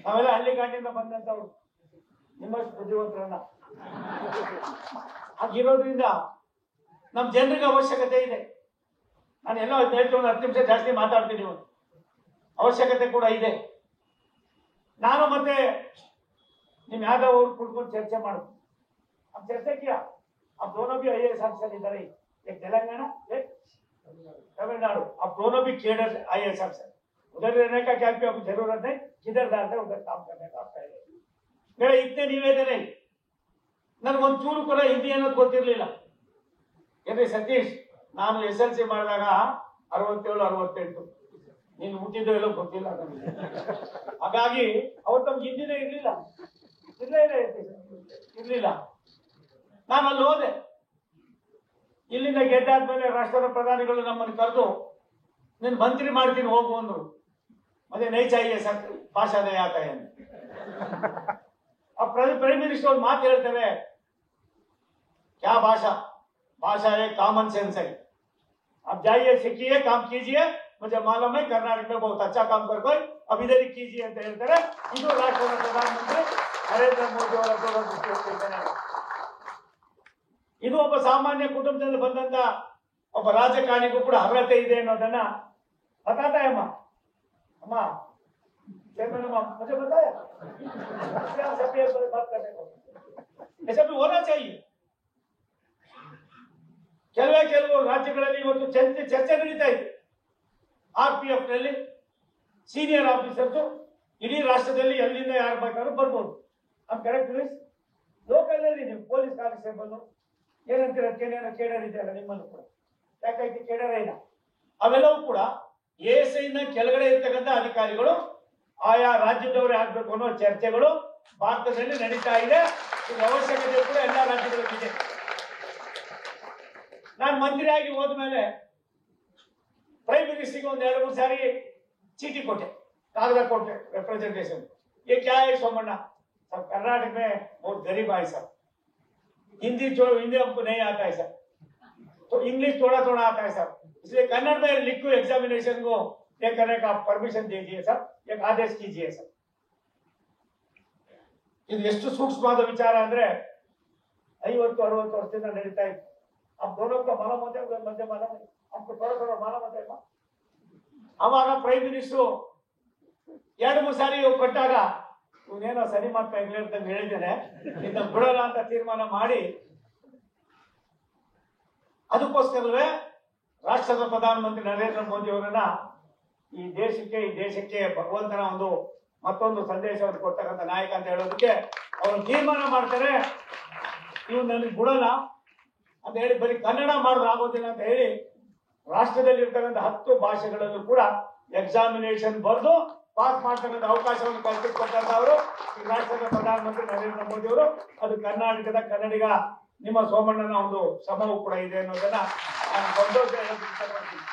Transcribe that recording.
ನಾವೆಲ್ಲ ಹಳ್ಳಿಗಾಡಿನಿಂದ ಬಂದಂತವ್ರು, ನಿಮ್ಮಷ್ಟು ಬುದ್ಧಿವಂತರನ್ನ. ಹಾಗಿರೋದ್ರಿಂದ ನಮ್ಮ ಜನರಿಗೆ ಅವಶ್ಯಕತೆ ಇದೆ. ನಾನು ಎಲ್ಲ ಹೇಳ್ಕೊಂಡು 10 ನಿಮಿಷ ಜಾಸ್ತಿ ಮಾತಾಡ್ತೀನಿ. ಅವಶ್ಯಕತೆ ಕೂಡ ಇದೆ. ನಾನು ಮತ್ತೆ ನಿಮ್ ಯಾದವ್ ಅವ್ರು ಕುಡ್ಕೊಂಡು ಚರ್ಚೆ ಮಾಡುದು. अब चर्चा किया, अब दोनों भी IAS अफसर इधर ही, एक तेलंगाना एक तमिलनाडु, अब दोनों भी केडर IAS अफसर. उधर रहने का क्या कोई जरूरत नहीं, जिधर जाते उधर काम करने का आपका है. मेरा इतने निवेदन है. ನನಗೆ ಒಂಚೂರು ಕೂಡ ಹಿಂದಿ ಅನ್ನೋದು ಗೊತ್ತಿರಲಿಲ್ಲ. ಏನ್ರಿ ಸತೀಶ್, ನಾನು SLC ಮಾಡಿದಾಗ 67 68, ನೀನು ಹುಟ್ಟಿದ್ದು ಎಲ್ಲೋ ಗೊತ್ತಿಲ್ಲ ನನಗೆ. ಹಾಗಾಗಿ ಅವತ್ತು ನಮ್ಗೆ ಹಿಂದಿನೇ ಇರ್ಲಿಲ್ಲ. ನಾನು ಅಲ್ಲಿ ಹೋದೆ. ಇಲ್ಲಿಂದ ಗೆದ್ದಾದ್ಮೇಲೆ ರಾಷ್ಟ್ರದ ಪ್ರಧಾನಿಗಳು ನಮ್ಮನ್ನು ಕರೆದು ನೀನು ಮಂತ್ರಿ ಮಾಡ್ತೀನಿ ಹೋಗು ಅಂದ್ರು. ಮತ್ತೆ ನೈ ಚಾಹಿಯೆ ಸರ್ ಭಾಷಾ ನೈ ಆತಾ ಹೈ. अब प्राइम मिनिस्टर ಒಂದು ಮಾತು ಹೇಳ್ತಾರೆ, क्या भाषा है कॉमन सेंस है. अब जाइए सीखिए, काम कीजिए, मुझे मालूम है कर्नाटक में बहुत अच्छा काम कर कोई, अब इधर ही कीजिए ಅಂತ ಹೇಳ್ತಾರೆ. ಇದು ರಾಷ್ಟ್ರದ ಪ್ರಧಾನಮಂತ್ರಿ ನರೇಂದ್ರ ಮೋದಿ ಅವರ ದೂರದೃಷ್ಟಿ. ಇದು ಒಬ್ಬ ಸಾಮಾನ್ಯ ಕುಟುಂಬದಲ್ಲಿ ಬಂದಂತ ಒಬ್ಬ ರಾಜಕಾರಣಿಗೂ ಕೂಡ ಅರ್ಹತೆ ಇದೆ ಅನ್ನೋದನ್ನ बताता है अम्मा चेयरमैन मुझे बताया. बात करने को ऐसा भी होना चाहिए. ಕೆಲವು ರಾಜ್ಯಗಳಲ್ಲಿ ಇವತ್ತು ಚರ್ಚೆ ನಡೀತಾ ಇದೆ. RPF ನಲ್ಲಿ ಸೀನಿಯರ್ ಆಫೀಸರ್ಸ್ ಇಡೀ ರಾಷ್ಟ್ರದಲ್ಲಿ ಎಲ್ಲಿಂದ ಯಾರು ಬೇಕಾದ್ರೂ ಬರ್ಬೋದು. ಅದು ಕರೆಕ್ಟ್ ನ್ಯೂಸ್. ಲೋಕಲ್ ನಲ್ಲಿ ನೀವು ಪೊಲೀಸ್ ಕಾನ್ಸ್ಟೇಬಲ್ ಏನಂತೀರ, ಕೇಡರ್ ಇದೆಯಲ್ಲ ನಿಮ್ಮನ್ನು ಕೂಡ, ಯಾಕೈತಿ ಕೇಡರ್ ಇಲ್ಲ. ಅವೆಲ್ಲವೂ ಕೂಡ ASI ನ ಕೆಳಗಡೆ ಇರ್ತಕ್ಕಂಥ ಅಧಿಕಾರಿಗಳು ಆಯಾ ರಾಜ್ಯದವರೇ ಆಗ್ಬೇಕು ಅನ್ನೋ ಚರ್ಚೆಗಳು ಭಾರತದಲ್ಲಿ ನಡೀತಾ ಇದೆ. ಇದರ ಅವಶ್ಯಕತೆ ಕೂಡ ಎಲ್ಲ ರಾಜ್ಯಗಳಿಗಿದೆ. ನಾನು ಮಂತ್ರಿಯಾಗಿ ಹೋದ್ಮೇಲೆ ಪ್ರೈಮ್ ಮಿನಿಸ್ಟರ್ಗೆ ಒಂದು 2-3 ಸಾರಿ ಚೀಟಿ ಕೊಟ್ಟೆ, कागज कोटे रिप्रेजेंटेशन. ये क्या है सोमण्णा? सब कर्नाटक में बहुत गरीब है सर, हिंदी हमको नहीं आता है सर, तो इंग्लिश थोड़ा थोड़ा आता है सर, इसलिए कन्नड़ में लिखो एग्जामिनेशन को ये करने का परमिशन दीजिए सर, एक आदेश कीजिए सर. ಇದು ಎಷ್ಟು ಸೂಕ್ಷ್ಮವಾದ ವಿಚಾರ ಅಂದ್ರೆ 50-60 ವರ್ಷದಿಂದ ನಡೀತಾ ಇತ್ತು. अब दोनों का मालूम होता है, मध्य मालूम है, हमको थोड़ा मालूम होता है. ಅವಾಗ ಪ್ರೈಮ್ ಮಿನಿಸ್ಟರ್ 2-3 ಸಾರಿ ಕೊಟ್ಟಾಗ ಇವನೇನೋ ಸರಿ ಮಾಡ್ತಾ ಇಲ್ಲ ಅಂತ ಹೇಳಿದ್ದೇನೆ, ಇದನ್ನ ಬಿಡೋಲ್ಲ ಅಂತ ತೀರ್ಮಾನ ಮಾಡಿ, ಅದಕ್ಕೋಸ್ಕರವೇ ರಾಷ್ಟ್ರದ ಪ್ರಧಾನಮಂತ್ರಿ ನರೇಂದ್ರ ಮೋದಿ ಅವರನ್ನ ಈ ದೇಶಕ್ಕೆ ಭಗವಂತನ ಮತ್ತೊಂದು ಸಂದೇಶವನ್ನು ಕೊಡ್ತಕ್ಕಂಥ ನಾಯಕ ಅಂತ ಹೇಳೋದಕ್ಕೆ ಅವರು ತೀರ್ಮಾನ ಮಾಡ್ತಾರೆ. ಇವು ನನಗೆ ಬಿಡೋಲ್ಲ ಅಂತ ಹೇಳಿ ಬರೀ ಕನ್ನಡ ಮಾಡೋದು ಆಗೋದಿಲ್ಲ ಅಂತ ಹೇಳಿ ರಾಷ್ಟ್ರದಲ್ಲಿ ಇರ್ತಕ್ಕಂಥ 10 ಭಾಷೆಗಳಲ್ಲೂ ಕೂಡ ಎಕ್ಸಾಮಿನೇಷನ್ ಬರೆದು ಪಾಸ್ ಮಾಡ್ತಕ್ಕಂಥ ಅವಕಾಶವನ್ನು ಕಲ್ಪಿಸಿಕೊಟ್ಟಂತವರು ಈ ರಾಷ್ಟ್ರದ ಪ್ರಧಾನಮಂತ್ರಿ ನರೇಂದ್ರ ಮೋದಿ ಅವರು. ಅದು ಕರ್ನಾಟಕದ ಕನ್ನಡಿಗ ನಿಮ್ಮ ಸೋಮಣ್ಣನ ಒಂದು ಶ್ರಮವೂ ಕೂಡ ಇದೆ ಅನ್ನೋದನ್ನ ನಾನು ಸಂತೋಷ ಹೇಳಕ್ಕೆ ಇಷ್ಟಪಡ್ತೀನಿ.